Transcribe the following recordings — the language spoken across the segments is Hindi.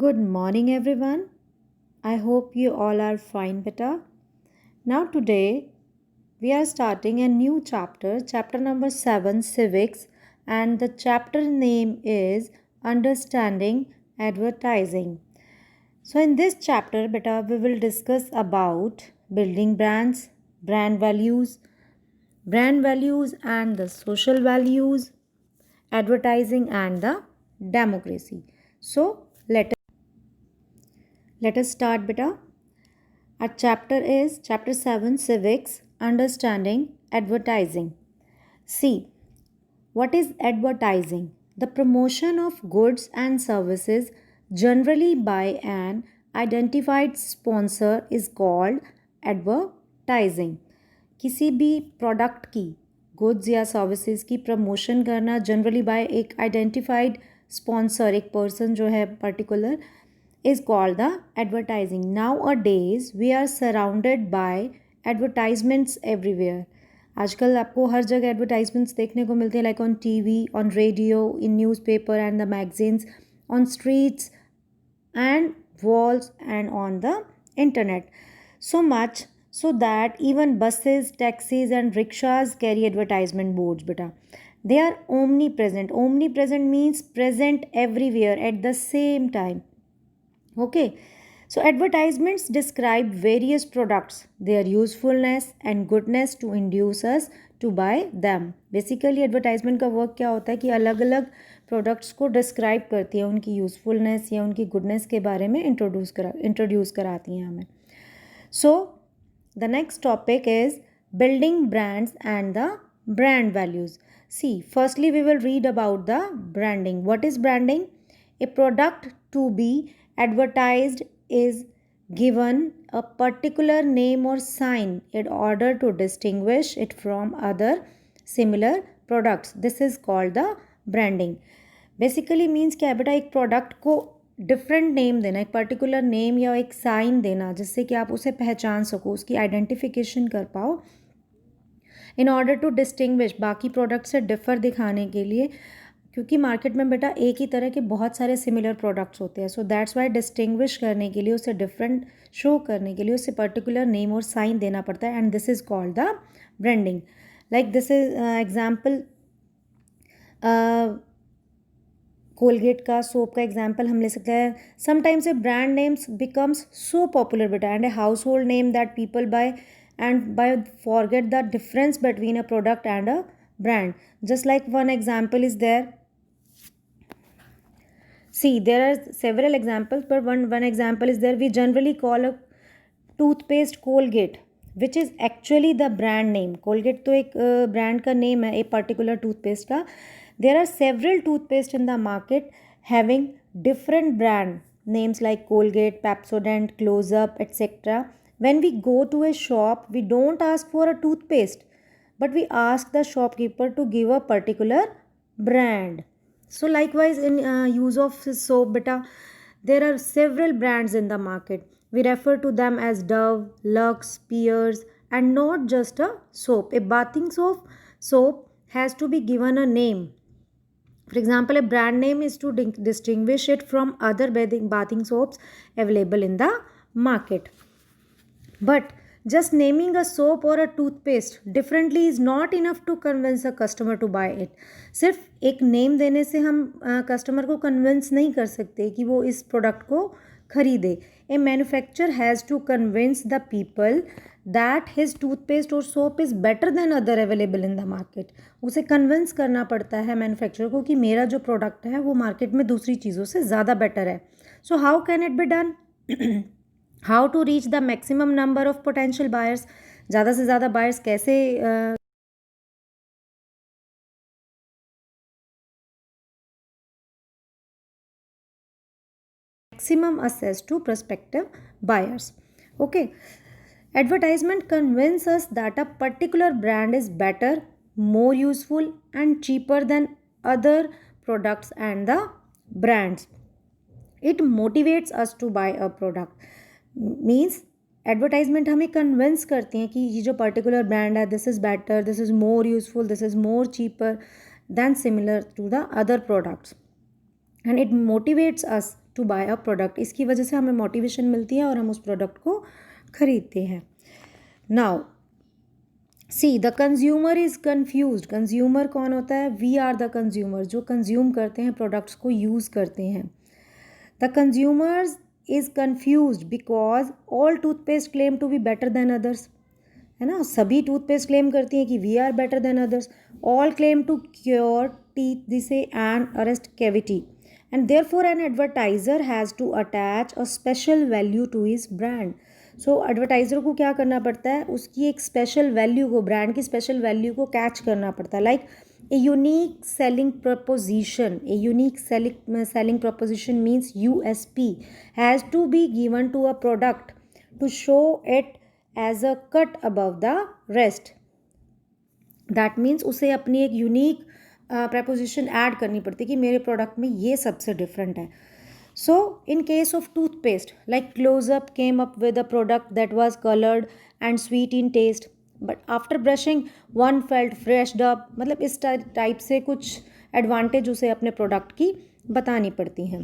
Good morning, everyone. I hope you all are fine, beta. Now, today we are starting a new chapter, chapter number 7, Civics, and the chapter name is Understanding Advertising. So, in this chapter, beta, we will discuss about building brand values and the social values, advertising, and the democracy. So, let us start, beta. Our chapter is chapter 7 Civics Understanding Advertising. See, what is advertising? The promotion of goods and services generally by an identified sponsor is called advertising. किसी भी प्रोडक्ट की गुड्स या सर्विसेज की प्रमोशन करना जनरली बाय एक आइडेंटिफाइड स्पॉन्सर एक पर्सन जो है particular is called the advertising. Nowadays, we are surrounded by advertisements everywhere. आजकल आपको हर जगह एडवर्टाइजमेंट्स देखने को मिलते हैं like on TV on radio in newspaper and the magazines on streets and walls and on the internet. So much so that even buses, taxis, and rickshaws carry advertisement boards. Beta. They are omnipresent. Omnipresent means present everywhere at the same time. Okay, so advertisements describe various products, their usefulness and goodness to induce us to buy them. Basically advertisement का वर्क क्या होता है कि अलग अलग प्रोडक्ट्स को डिस्क्राइब करती है उनकी यूज़फुलनेस या उनकी गुडनेस के बारे में इंट्रोड्यूस कराती हैं हमें. So the next topic is building brands and the brand values. See, firstly we will read about the branding. What is branding? A product to be advertised is given a particular name or sign in order to distinguish it from other similar products. This is called the branding. Basically means क्या है बेटा, एक प्रोडक्ट को डिफरेंट नेम देना, एक पर्टिकुलर नेम या एक साइन देना जिससे कि आप उसे पहचान सको, उसकी आइडेंटिफिकेशन कर पाओ इन ऑर्डर टू डिस्टिंग्विश, बाकी प्रोडक्ट से डिफ़र दिखाने के लिए, क्योंकि मार्केट में बेटा एक ही तरह के बहुत सारे सिमिलर प्रोडक्ट्स होते हैं. सो दैट्स वाई डिस्टिंग्विश करने के लिए, उसे डिफरेंट शो करने के लिए उसे पर्टिकुलर नेम और साइन देना पड़ता है and this is called the branding. Like this is example, Colgate का सोप का एग्जाम्पल हम ले सकते हैं. Sometimes a brand names becomes so popular बेटा and a household name that people buy and by forget the difference between a product and a brand. Just like one example is there. See, there are several examples, but one example is there. We generally call a toothpaste Colgate, which is actually the brand name. Colgate तो एक brand का name है एक particular toothpaste का. There are several toothpaste in the market having different brand names like Colgate, Pepsodent, Close-Up, etc. When we go to a shop, we don't ask for a toothpaste, but we ask the shopkeeper to give a particular brand. So likewise in use of soap beta, there are several brands in the market. We refer to them as Dove, Lux, Pears, and not just a soap. A bathing soap has to be given a name. For example, a brand name is to distinguish it from other bathing soaps available in the market. But just naming a soap or a toothpaste differently is not enough to convince a customer to buy it. सिर्फ एक नेम देने से हम कस्टमर को कन्विंस नहीं कर सकते कि वो इस प्रोडक्ट को खरीदे. A manufacture has to convince the people that his toothpaste और soap is better than other available in the market. उसे कन्विंस करना पड़ता है मैन्युफैक्चरर को कि मेरा जो प्रोडक्ट है वो मार्केट में दूसरी चीज़ों से ज़्यादा बेटर है. So how can it be done? How to reach the maximum number of potential buyers. ज़्यादा से ज़्यादा बायर्स कैसे maximum access to prospective buyers. Okay, advertisement convinces us that a particular brand is better, more useful, and cheaper than other products and the brands. It motivates us to buy a product. Means advertisement हमें कन्विंस करती हैं कि ये जो पर्टिकुलर ब्रांड है this is better, this is more useful, this is more cheaper than similar to the other products, and it motivates us to buy a product, इसकी वजह से हमें मोटिवेशन मिलती है और हम उस प्रोडक्ट को खरीदते हैं. Now see the consumer is confuse. Consumer कौन होता है? वी आर द कंज्यूमर, जो कंज्यूम करते हैं, प्रोडक्ट्स को यूज़ करते हैं. The consumers is confuse because all toothpaste claim to be better than others. है ना, सभी टूथपेस्ट क्लेम करती हैं कि we are better than others. All claim to cure teeth जिसे and arrest cavity, and therefore an advertiser has to attach a special value to his brand. So advertiser को क्या करना पड़ता है? उसकी एक स्पेशल वैल्यू को, ब्रांड की स्पेशल वैल्यू को कैच करना पड़ता है. Like a unique selling proposition. A unique selling proposition means USP has to be given to a product to show it as a cut above the rest. That means उसे अपनी एक यूनिक प्रपोजिशन ऐड करनी पड़ती है कि मेरे प्रोडक्ट में ये सबसे डिफरेंट है. So, in case of toothpaste, like Close-Up came up with a product that was colored and sweet in taste, but after brushing, one felt freshed up. मतलब इस टाइप से कुछ एडवांटेज उसे अपने प्रोडक्ट की बतानी पड़ती हैं.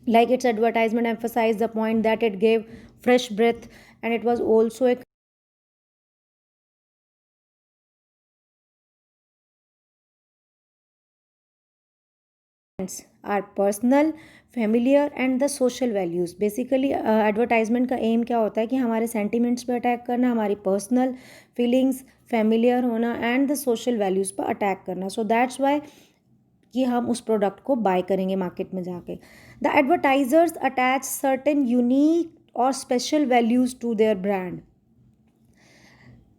Like its advertisement emphasized the point that it gave fresh breath and it was also a are personal, familiar and the social values. Basically advertisement का एम क्या होता है कि हमारे सेंटिमेंट्स पे अटैक करना, हमारी पर्सनल फीलिंग्स, फेमिलियर होना एंड द सोशल वैल्यूज़ पर अटैक करना. सो दैट्स वाई कि हम उस प्रोडक्ट को बाय करेंगे मार्केट में जाके. The advertisers attach certain unique और special values to their brand.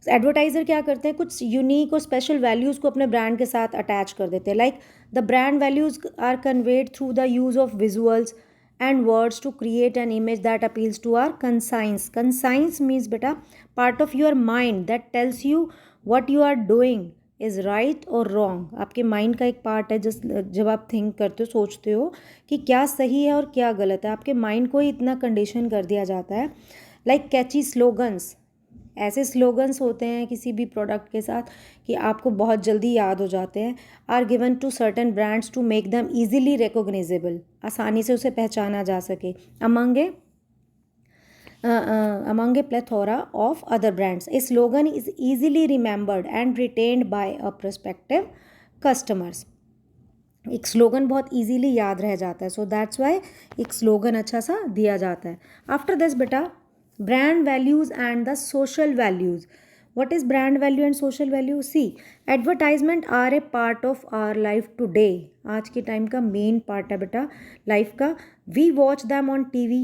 Advertiser क्या करते हैं? कुछ यूनिक और स्पेशल वैल्यूज़ को अपने ब्रांड के साथ अटैच कर देते हैं. Like the brand values are conveyed through the use of visuals and words to create an image that appeals to our conscience. Conscience means बेटा part of your mind that tells you what you are doing is right और रॉन्ग. आपके माइंड का एक पार्ट है जब आप थिंक करते हो, सोचते हो कि क्या सही है और क्या गलत है. आपके माइंड को ही इतना कंडीशन कर दिया जाता है. लाइक कैची स्लोगन्स, ऐसे स्लोगन्स होते हैं किसी भी प्रोडक्ट के साथ कि आपको बहुत जल्दी याद हो जाते हैं. Are given to certain brands to make them easily recognizable, आसानी से उसे पहचाना जा सके among a plethora of other brands. A slogan is easily remembered and retained by a prospective customers. एक स्लोगन बहुत इजीली याद रह जाता है. सो दैट्स वाई एक स्लोगन अच्छा सा दिया जाता है. आफ्टर दिस बेटा brand values and the social values. What is brand value and social value? See, advertisement are a part of our life today. आज के टाइम का मेन पार्ट है बेटा लाइफ का. We watch them on TV,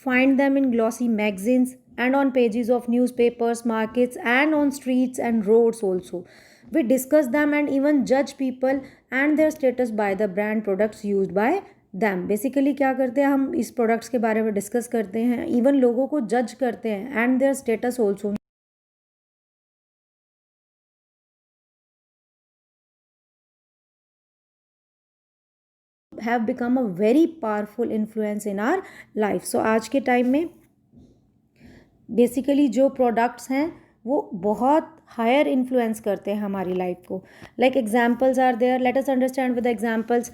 find them in glossy magazines and on pages of newspapers, markets and on streets and roads also. We discuss them and even judge people and their status by the brand products used by them. Basically क्या करते हैं? हम इस प्रोडक्ट्स के बारे में डिस्कस करते हैं, इवन लोगों को जज करते हैं and their status also have become a very powerful influence in our life. So आज के टाइम में बेसिकली जो प्रोडक्ट्स हैं वो बहुत हायर इन्फ्लुएंस करते हैं हमारी लाइफ को. Like examples are there. Let us understand with examples.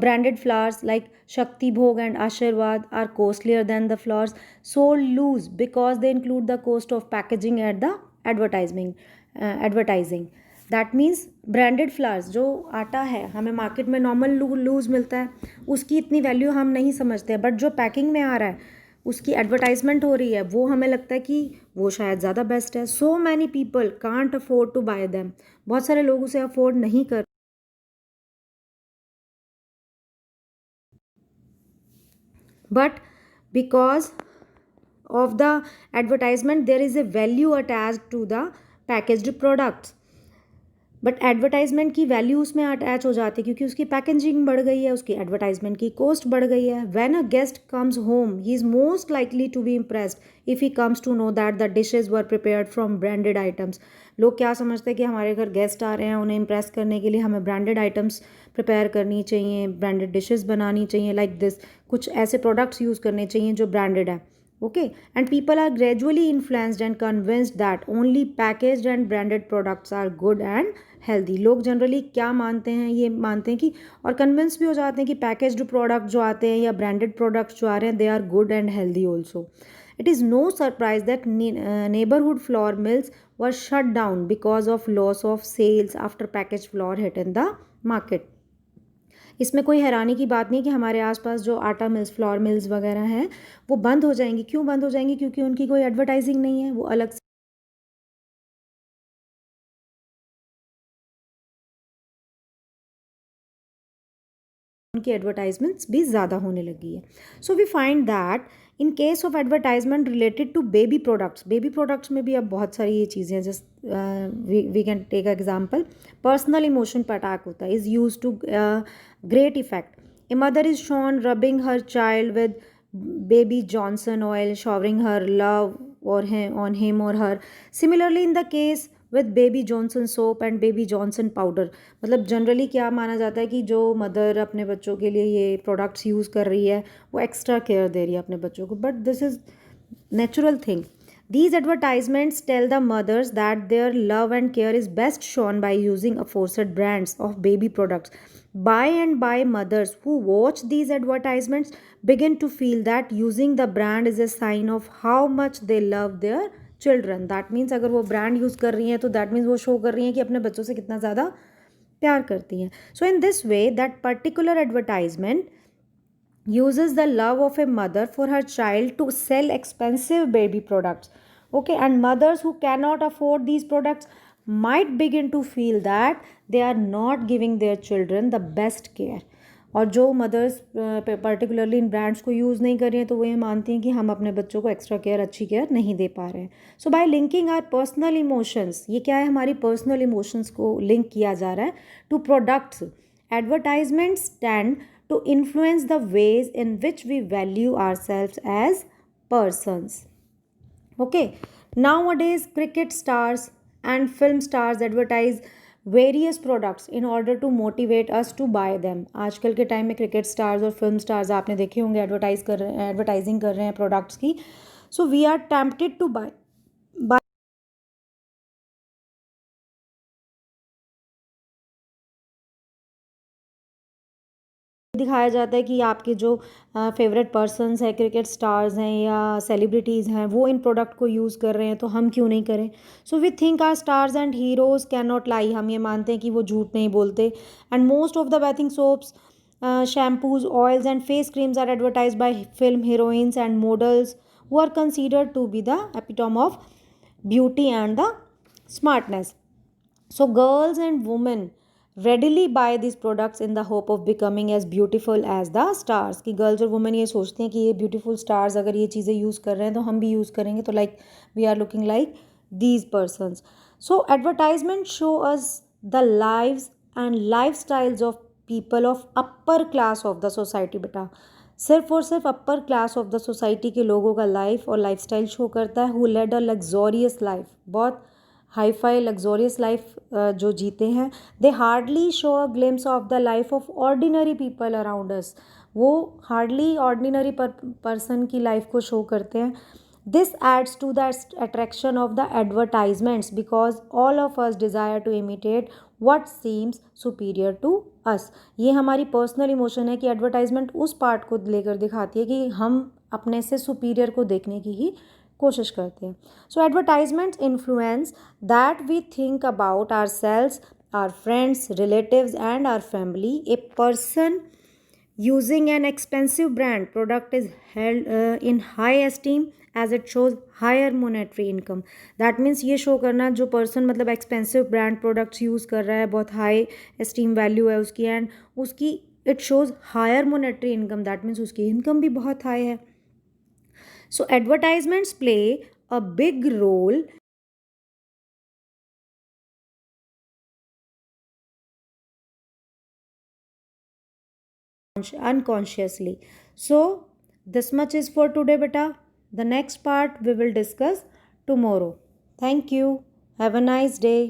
Branded flowers like Shakti Bhog and Ashirwad are costlier than the flowers sold loose because they include the cost of packaging at the advertising. That means branded flowers, जो आटा है हमें मार्केट में नॉर्मल लूज मिलता है, उसकी इतनी वैल्यू हम नहीं समझते हैं. बट जो पैकिंग में आ रहा है, उसकी एडवर्टाइजमेंट हो रही है, वो हमें लगता है कि वो शायद ज़्यादा बेस्ट है. So many people can't afford to buy them. बहुत सारे लोग उसे अफोर्ड नहीं कर. But because of the advertisement there is a value attached to the packaged products. But advertisement की वैल्यू उसमें अटैच हो जाती है क्योंकि उसकी पैकेजिंग बढ़ गई है, उसकी एडवर्टाइजमेंट की कॉस्ट बढ़ गई है. When a guest comes home he is most likely to be impressed if he comes to know that the dishes were prepared from branded items. लोग क्या समझते हैं कि हमारे घर गेस्ट आ रहे हैं, उन्हें इम्प्रेस करने के लिए हमें ब्रांडेड आइटम्स प्रिपेयर करनी चाहिए, ब्रांडेड डिशेज़ बनानी चाहिए. लाइक दिस कुछ ऐसे प्रोडक्ट्स यूज़ करने चाहिए जो ब्रांडेड है. Okay, and people are gradually influenced and convinced that only packaged and branded products are good and healthy. लोग जनरली क्या मानते हैं, ये मानते हैं कि और कन्विंस भी हो जाते हैं कि पैकेज्ड प्रोडक्ट जो आते हैं या ब्रांडेड प्रोडक्ट्स जो आ रहे हैं they are good and healthy also. It is no surprise that neighborhood flour mills were shut down because of loss of sales after packaged flour hit in the market. इसमें कोई हैरानी की बात नहीं कि हमारे आसपास जो आटा मिल्स, फ्लोर मिल्स वगैरह हैं वो बंद हो जाएंगी. क्यों बंद हो जाएंगी? क्योंकि उनकी कोई एडवर्टाइजिंग नहीं है. वो अलग से उनकी एडवर्टाइजमेंट्स भी ज़्यादा होने लगी है. So we find that in case of advertisement related to baby products में भी अब बहुत सारी ये चीज़ें हैं. Just we can take example. Personal emotion पर अटैक होता है, is use to great effect. A mother is shown rubbing her child with baby Johnson oil, showering her love or him on him or her. Similarly, in the case with baby Johnson soap and baby Johnson powder. मतलब जनरली क्या माना जाता है कि जो मदर अपने बच्चों के लिए ये प्रोडक्ट्स यूज़ कर रही है वो एक्स्ट्रा केयर दे रही है अपने बच्चों को. But this is natural thing. These advertisements tell the mothers that their love and care is best shown by using aforesaid brands of baby products. By and by, mothers who watch these advertisements begin to feel that using the brand is a sign of how much they love their children. That means अगर वो brand use कर रही हैं तो that means वो show कर रही हैं कि अपने बच्चों से कितना ज़्यादा प्यार करती हैं. So in this way, that particular advertisement uses the love of a mother for her child to sell expensive baby products. Okay, and mothers who cannot afford these products might begin to feel that they are not giving their children the best care. और जो मदर्स पर्टिकुलरली इन ब्रांड्स को यूज़ नहीं कर रही हैं तो वो ये मानती हैं कि हम अपने बच्चों को एक्स्ट्रा केयर, अच्छी केयर नहीं दे पा रहे हैं. So by linking our personal emotions, ये क्या है, हमारी पर्सनल इमोशंस को लिंक किया जा रहा है to products. Advertisements tend to influence the ways in which we value ourselves as persons. Okay, nowadays cricket stars and film stars advertise various products in order to motivate us to buy them. आजकल के टाइम में क्रिकेट स्टार्स और फिल्म स्टार्स आपने देखे होंगे एडवर्टाइजिंग कर रहे हैं प्रोडक्ट्स की. So we are tempted to buy दिखाया जाता है कि आपके जो फेवरेट पर्सन्स हैं, क्रिकेट स्टार्स हैं या सेलिब्रिटीज़ हैं, वो इन प्रोडक्ट को यूज़ कर रहे हैं तो हम क्यों नहीं करें. So we think are stars and heroes can not lie, हम ये मानते हैं कि वो झूठ नहीं बोलते. And most of the bathing soaps, shampoos, oils and face creams are advertised by film heroines and models who are considered to be the epitome of beauty and the smartness. So girls and women readily buy these products in the hope of becoming as beautiful as the stars. कि गर्ल्स और वुमेन ये सोचते हैं कि ये ब्यूटीफुल स्टार्स अगर ये चीज़ें यूज़ कर रहे हैं तो हम भी यूज़ करेंगे तो like we are looking like these persons. So advertisements show us the lives and lifestyles of people of upper class of the society. बेटा सिर्फ और सिर्फ upper class of the society के लोगों का लाइफ और लाइफस्टाइल शो करता है. Who led a luxurious life, बहुत हाई फाई लग्जोरियस लाइफ जो जीते हैं. They hardly show a glimpse of the life of ordinary people around us. वो हार्डली ऑर्डिनरी पर्सन की लाइफ को शो करते हैं. This adds to the attraction of the advertisements because all of us desire to imitate what seems superior to us. ये हमारी पर्सनल इमोशन है कि एडवर्टाइजमेंट उस पार्ट को लेकर दिखाती है कि हम अपने से सुपीरियर को देखने की ही कोशिश करते हैं. So advertisements influence that we think about ourselves, our friends, relatives and our family. A person using an expensive brand product is held in high esteem as it shows higher monetary income. That means ये शो करना जो पर्सन मतलब एक्सपेंसिव ब्रांड प्रोडक्ट्स यूज़ कर रहा है, बहुत हाई एस्टीम वैल्यू है उसकी एंड उसकी it shows higher monetary income. That means उसकी इनकम भी बहुत हाई है. So advertisements play a big role unconsciously. So this much is for today beta. The next part we will discuss tomorrow. Thank you. Have a nice day.